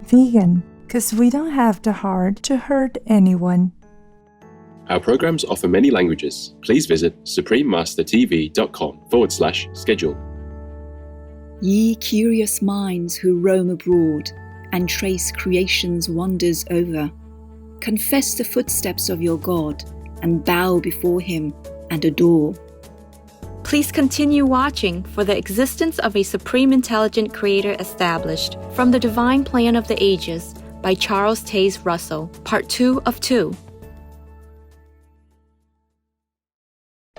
Vegan, 'cause we don't have the heart to hurt anyone. Our programs offer many languages. Please visit suprememastertv.com/schedule. Ye curious minds who roam abroad and trace creation's wonders over, confess the footsteps of your God and bow before him and adore. Please continue watching for the existence of a supreme intelligent creator established from the Divine Plan of the Ages by Charles Taze Russell, Part 2 of 2.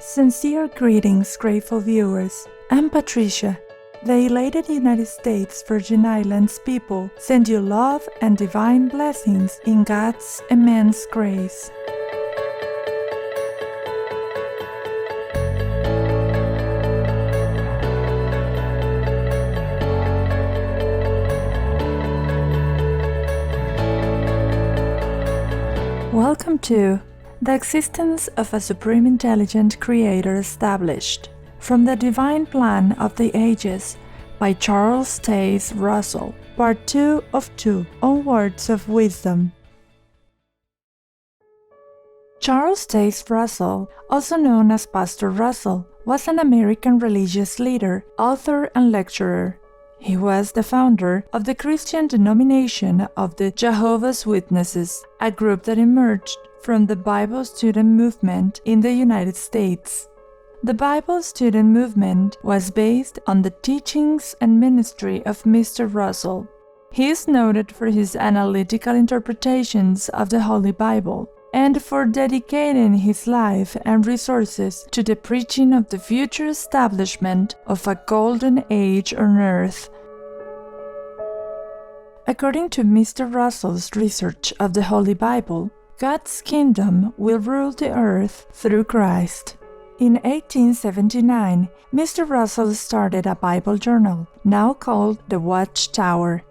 Sincere greetings, grateful viewers. I'm Patricia. The elated United States Virgin Islands people send you love and divine blessings in God's immense grace. Welcome to The Existence of a Supreme Intelligent Creator Established from the Divine Plan of the Ages by Charles Taze Russell, Part 2 of 2 on Words of Wisdom. Charles Taze Russell, also known as Pastor Russell, was an American religious leader, author, and lecturer. He was the founder of the Christian denomination of the Jehovah's Witnesses, a group that emerged from the Bible student movement in the United States. The Bible student movement was based on the teachings and ministry of Mr. Russell. He is noted for his analytical interpretations of the Holy Bible and for dedicating his life and resources to the preaching of the future establishment of a golden age on earth. According to Mr. Russell's research of the Holy Bible, God's kingdom will rule the earth through Christ. In 1879, Mr. Russell started a Bible journal, now called the Watchtower.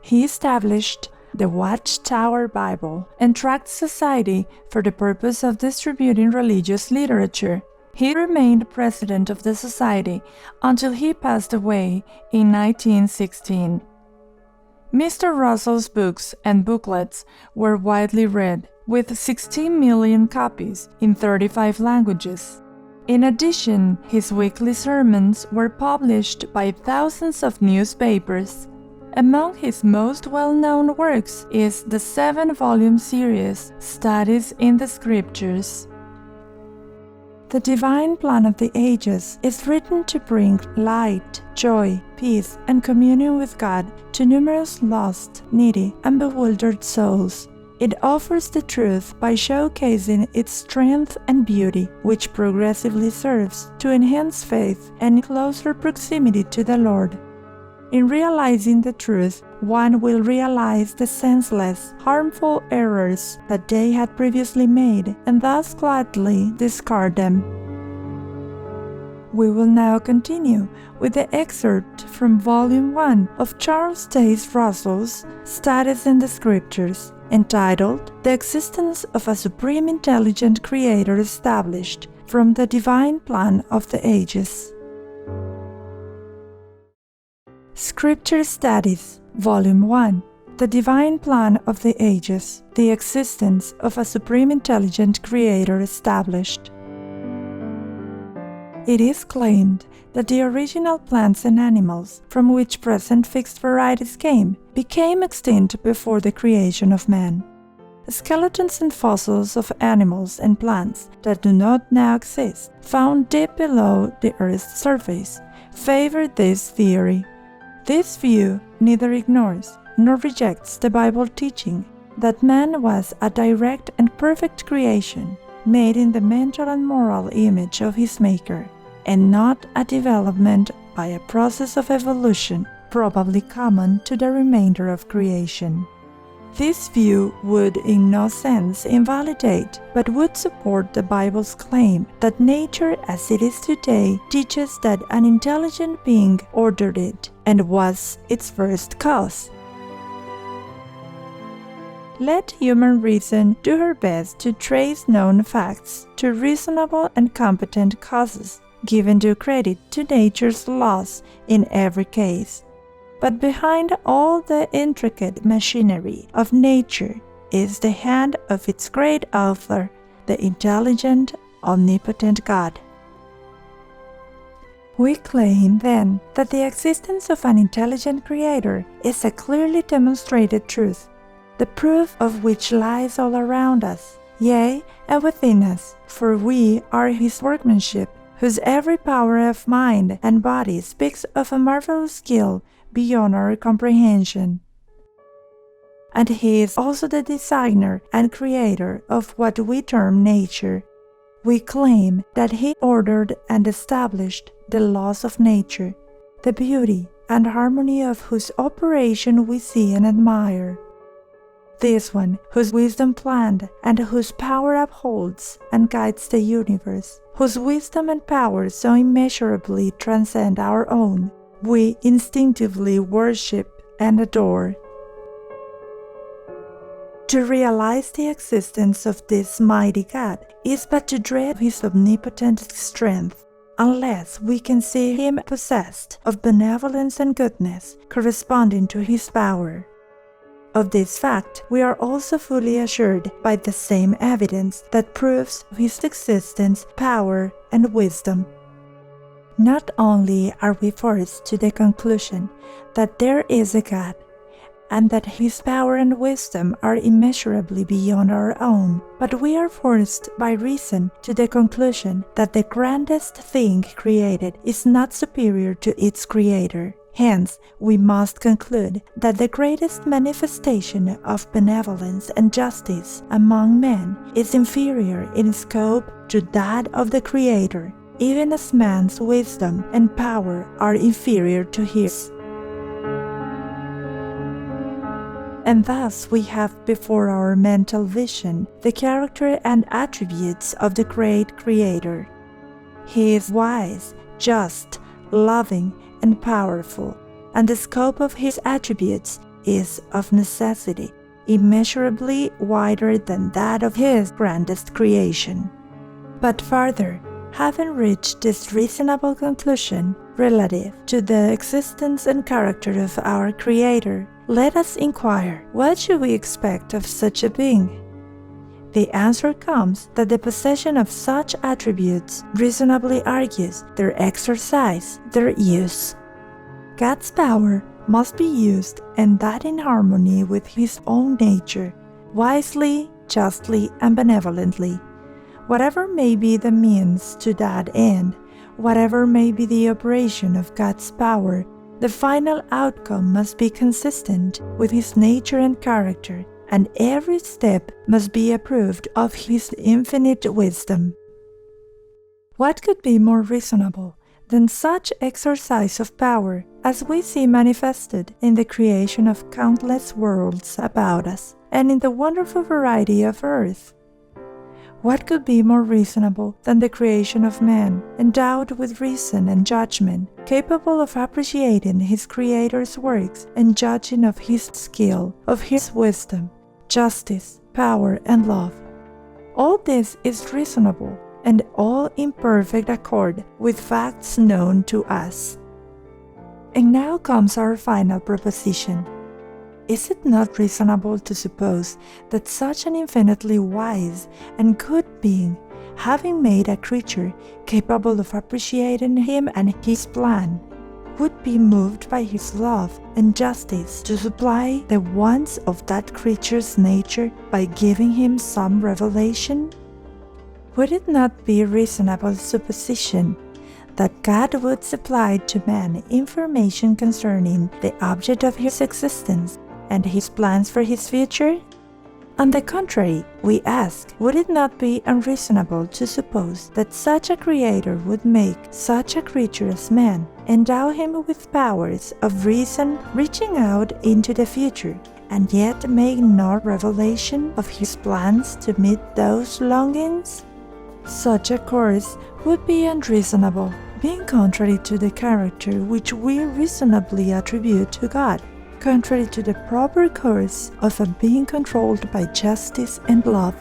He established the Watchtower Bible and Tract Society for the purpose of distributing religious literature. He remained president of the society until he passed away in 1916. Mr. Russell's books and booklets were widely read, with 16 million copies in 35 languages. In addition, his weekly sermons were published by thousands of newspapers. Among his most well-known works is the 7-volume series Studies in the Scriptures. The Divine Plan of the Ages is written to bring light, joy, peace, and communion with God to numerous lost, needy, and bewildered souls. It offers the truth by showcasing its strength and beauty, which progressively serves to enhance faith and closer proximity to the Lord. In realizing the truth, one will realize the senseless, harmful errors that they had previously made and thus gladly discard them. We will now continue with the excerpt from Volume 1 of Charles Taze Russell's Studies in the Scriptures, entitled The Existence of a Supreme Intelligent Creator Established from the Divine Plan of the Ages. Scripture Studies, Volume 1, The Divine Plan of the Ages, The Existence of a Supreme Intelligent Creator Established. It is claimed that the original plants and animals, from which present fixed varieties came, became extinct before the creation of man. Skeletons and fossils of animals and plants that do not now exist, found deep below the Earth's surface, favor this theory. This view neither ignores nor rejects the Bible teaching that man was a direct and perfect creation, made in the mental and moral image of his Maker, and not a development by a process of evolution probably common to the remainder of creation. This view would in no sense invalidate, but would support the Bible's claim that nature as it is today teaches that an intelligent being ordered it and was its first cause. Let human reason do her best to trace known facts to reasonable and competent causes, giving due credit to nature's laws in every case. But behind all the intricate machinery of nature is the hand of its great author, the intelligent, omnipotent God. We claim, then, that the existence of an intelligent Creator is a clearly demonstrated truth, the proof of which lies all around us, yea, and within us, for we are His workmanship, whose every power of mind and body speaks of a marvelous skill beyond our comprehension. And He is also the designer and creator of what we term nature. We claim that He ordered and established the laws of nature, the beauty and harmony of whose operation we see and admire. This one, whose wisdom planned and whose power upholds and guides the universe, whose wisdom and power so immeasurably transcend our own, we instinctively worship and adore. To realize the existence of this mighty God is but to dread His omnipotent strength, unless we can see Him possessed of benevolence and goodness corresponding to His power. Of this fact we are also fully assured by the same evidence that proves His existence, power, and wisdom. Not only are we forced to the conclusion that there is a God, and that His power and wisdom are immeasurably beyond our own, but we are forced by reason to the conclusion that the grandest thing created is not superior to its Creator. Hence, we must conclude that the greatest manifestation of benevolence and justice among men is inferior in scope to that of the Creator, even as man's wisdom and power are inferior to his. And thus we have before our mental vision the character and attributes of the great Creator. He is wise, just, loving, and powerful, and the scope of His attributes is of necessity immeasurably wider than that of His grandest creation. But further, having reached this reasonable conclusion relative to the existence and character of our Creator, let us inquire, what should we expect of such a being? The answer comes that the possession of such attributes reasonably argues their exercise, their use. God's power must be used, and that in harmony with His own nature, wisely, justly, and benevolently. Whatever may be the means to that end, whatever may be the operation of God's power, the final outcome must be consistent with His nature and character, and every step must be approved of His infinite wisdom. What could be more reasonable than such exercise of power as we see manifested in the creation of countless worlds about us and in the wonderful variety of earth? What could be more reasonable than the creation of man, endowed with reason and judgment, capable of appreciating his Creator's works and judging of His skill, of His wisdom, justice, power, and love? All this is reasonable, and all in perfect accord with facts known to us. And now comes our final proposition. Is it not reasonable to suppose that such an infinitely wise and good being, having made a creature capable of appreciating Him and His plan, would be moved by His love and justice to supply the wants of that creature's nature by giving him some revelation? Would it not be a reasonable supposition that God would supply to man information concerning the object of his existence and His plans for his future? On the contrary, we ask, would it not be unreasonable to suppose that such a Creator would make such a creature as man, endow him with powers of reason reaching out into the future, and yet make no revelation of His plans to meet those longings? Such a course would be unreasonable, being contrary to the character which we reasonably attribute to God, contrary to the proper course of a being controlled by justice and love.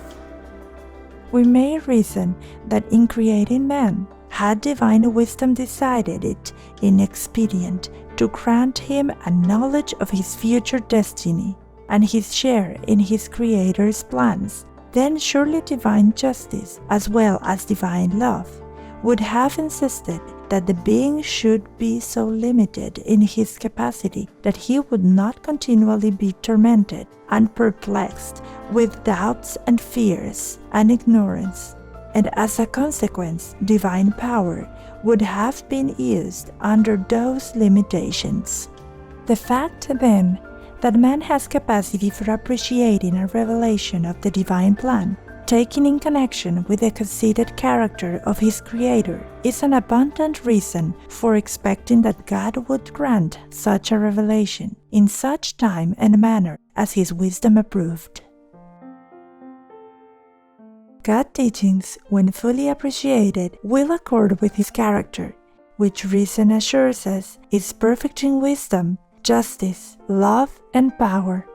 We may reason that in creating man, had divine wisdom decided it inexpedient to grant him a knowledge of his future destiny and his share in his Creator's plans, then surely divine justice, as well as divine love, would have insisted that the being should be so limited in his capacity that he would not continually be tormented and perplexed with doubts and fears and ignorance, and as a consequence, divine power would have been used under those limitations. The fact, then, that man has capacity for appreciating a revelation of the divine plan, taken in connection with the conceited character of his Creator, is an abundant reason for expecting that God would grant such a revelation in such time and manner as his wisdom approved. God's teachings, when fully appreciated, will accord with his character, which reason assures us is perfect in wisdom, justice, love, and power.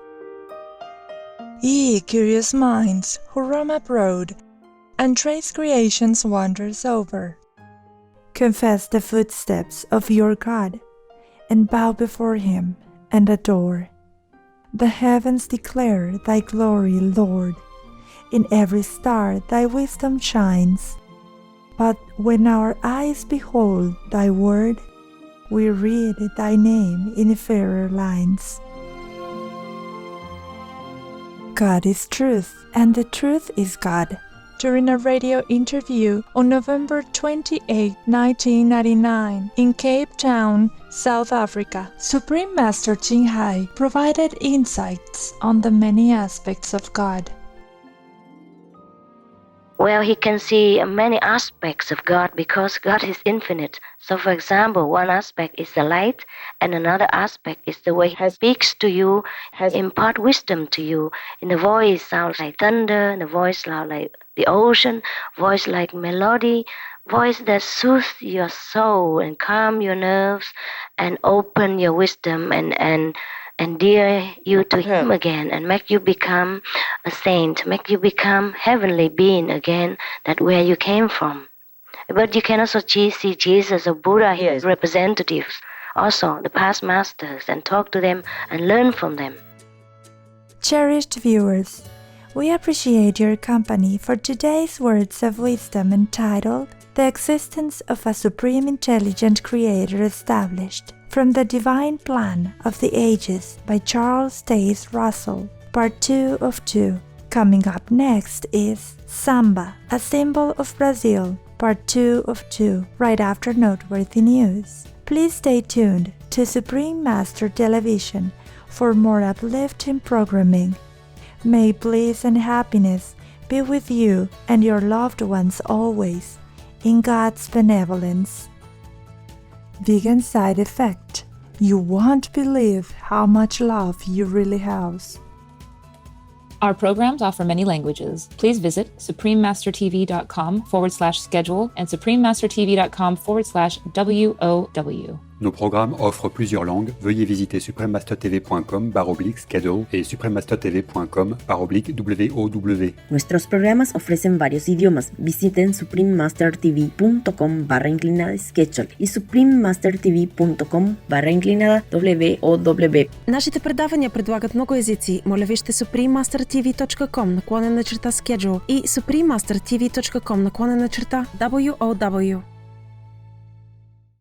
Ye curious minds who roam abroad and trace creation's wonders over, confess the footsteps of your God and bow before him and adore. The heavens declare thy glory, Lord. In every star thy wisdom shines. But when our eyes behold thy word, we read thy name in fairer lines. God is truth, and the truth is God. During a radio interview on November 28, 1999, in Cape Town, South Africa, Supreme Master Ching Hai provided insights on the many aspects of God. Well, he can see many aspects of God because God is infinite. So, for example, one aspect is the light, and another aspect is the way he speaks to you, has impart wisdom to you. In the voice sounds like thunder, and the voice sounds like the ocean, voice like melody, voice that soothes your soul and calm your nerves and open your wisdom and endear you to him again and make you become a saint, make you become heavenly being again, that where you came from. But you can also see Jesus or Buddha here as representatives, also the past masters, and talk to them and learn from them. Cherished viewers, we appreciate your company for today's words of wisdom entitled The Existence of a Supreme Intelligent Creator Established from the Divine Plan of the Ages by Charles Taze Russell, Part 2 of 2. Coming up next is Samba, a Symbol of Brazil, Part 2 of 2, right after Noteworthy News. Please stay tuned to Supreme Master Television for more uplifting programming. May bliss and happiness be with you and your loved ones always, in God's benevolence. Vegan side effect. You won't believe how much love you really house. Our programs offer many languages. Please visit suprememastertv.com/schedule and suprememastertv.com/WOW. Nos programmes offrent plusieurs langues. Veuillez visiter suprememastertv.com/schedule et suprememastertv.com/WOW. Nuestros programas ofrecen varios idiomas. Visiten suprememastertv.com/schedule и suprememastertv.com/WOW. Нашите предавания предлагат много езици. Моля вижте suprememastertv.com/schedule и suprememastertv.com/WOW.